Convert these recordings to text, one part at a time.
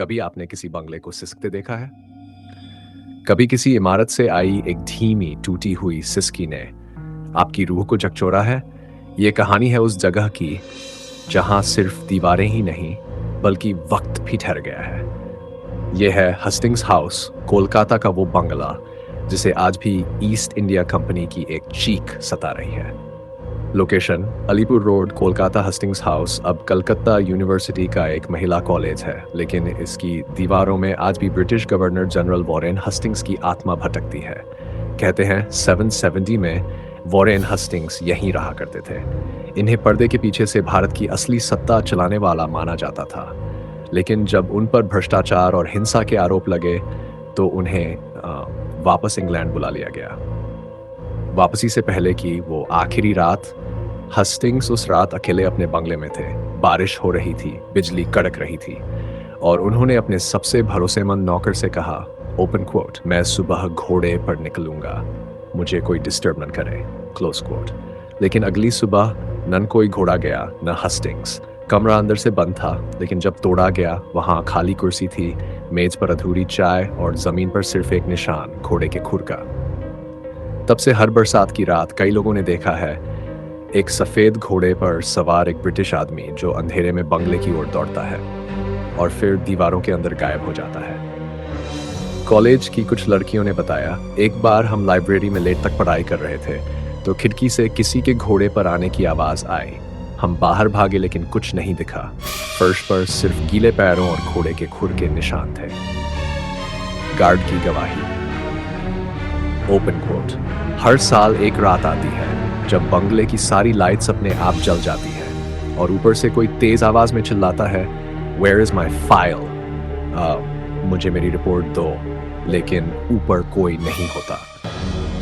कभी आपने किसी बंगले को सिसकते देखा है? कभी किसी इमारत से आई एक धीमी टूटी हुई सिसकी ने आपकी रूह को झकझोरा है? ये कहानी है उस जगह की जहां सिर्फ दीवारें ही नहीं बल्कि वक्त भी ठहर गया है। ये है हस्टिंग्स हाउस, कोलकाता का वो बंगला जिसे आज भी ईस्ट इंडिया कंपनी की एक चीख सता रही है। Location Alipur road, Kolkata. Hastings house अब कलकत्ता यूनिवर्सिटी का एक महिला कॉलेज है, लेकिन इसकी दीवारों में आज भी ब्रिटिश गवर्नर जनरल वॉरेन हस्टिंग्स की आत्मा भटकती है। कहते हैं 770 में वॉरेन हस्टिंग्स यहीं रहा करते थे। इन्हें पर्दे के पीछे से भारत की असली सत्ता चलाने वाला माना जाता था, लेकिन जब उन पर भ्रष्टाचार और हिंसा के आरोप लगे तो उन्हें वापस इंग्लैंड बुला लिया गया। वापसी से पहले की वो आखिरी रात, हस्टिंग्स उस रात अकेले अपने बंगले में थे। बारिश हो रही थी, बिजली कड़क रही थी और उन्होंने अपने सबसे भरोसेमंद नौकर से कहा, ओपन कोट, मैं सुबह घोड़े पर निकलूंगा, मुझे कोई डिस्टर्ब न करे, क्लोज कोट। लेकिन अगली सुबह न कोई घोड़ा गया, न हस्टिंग्स। कमरा अंदर से बंद था, लेकिन जब तोड़ा गया वहां खाली कुर्सी थी, मेज पर अधूरी चाय और जमीन पर सिर्फ एक निशान, घोड़े के खुर का। तब से हर बरसात की रात कई लोगों ने देखा है एक सफेद घोड़े पर सवार एक ब्रिटिश आदमी जो अंधेरे में बंगले की ओर दौड़ता है और फिर दीवारों के अंदर गायब हो जाता है। कॉलेज की कुछ लड़कियों ने बताया, एक बार हम लाइब्रेरी में लेट तक पढ़ाई कर रहे थे तो खिड़की से किसी के घोड़े पर आने की आवाज आई। हम बाहर भागे लेकिन कुछ नहीं दिखा। फर्श पर सिर्फ गीले पैरों और घोड़े के खुर के निशान थे। गार्ड की गवाही, ओपन कोट, हर साल एक रात आती है जब बंगले की सारी लाइट्स अपने आप जल जाती है और ऊपर से कोई तेज आवाज में चिल्लाता है, वेयर इज माई फाइल, मुझे मेरी रिपोर्ट दो, लेकिन ऊपर कोई नहीं होता।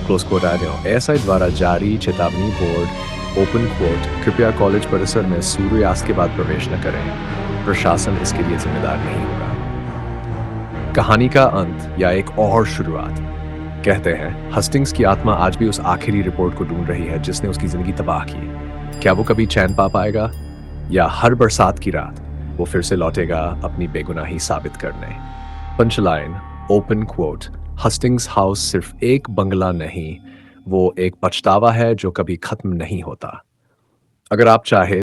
Close coat. एएसआई द्वारा जारी चेतावनी, बोर्ड, ओपन कोट, कृपया कॉलेज परिसर में सूर्यास्त के बाद प्रवेश न करें, प्रशासन इसके लिए जिम्मेदार नहीं होगा। कहानी का अंत या एक और शुरुआत। कहते हैं हस्टिंग्स की आत्मा आज भी उस आखिरी रिपोर्ट को ढूंढ रही है जिसने उसकी जिंदगी तबाह की। क्या वो कभी चैन पा पाएगा, या हर बरसात की रात वो फिर से लौटेगा अपनी बेगुनाही साबित करने? पंचलाइन, ओपन कोट, हस्टिंग्स हाउस सिर्फ एक बंगला नहीं, वो एक पछतावा है जो कभी खत्म नहीं होता। अगर आप चाहे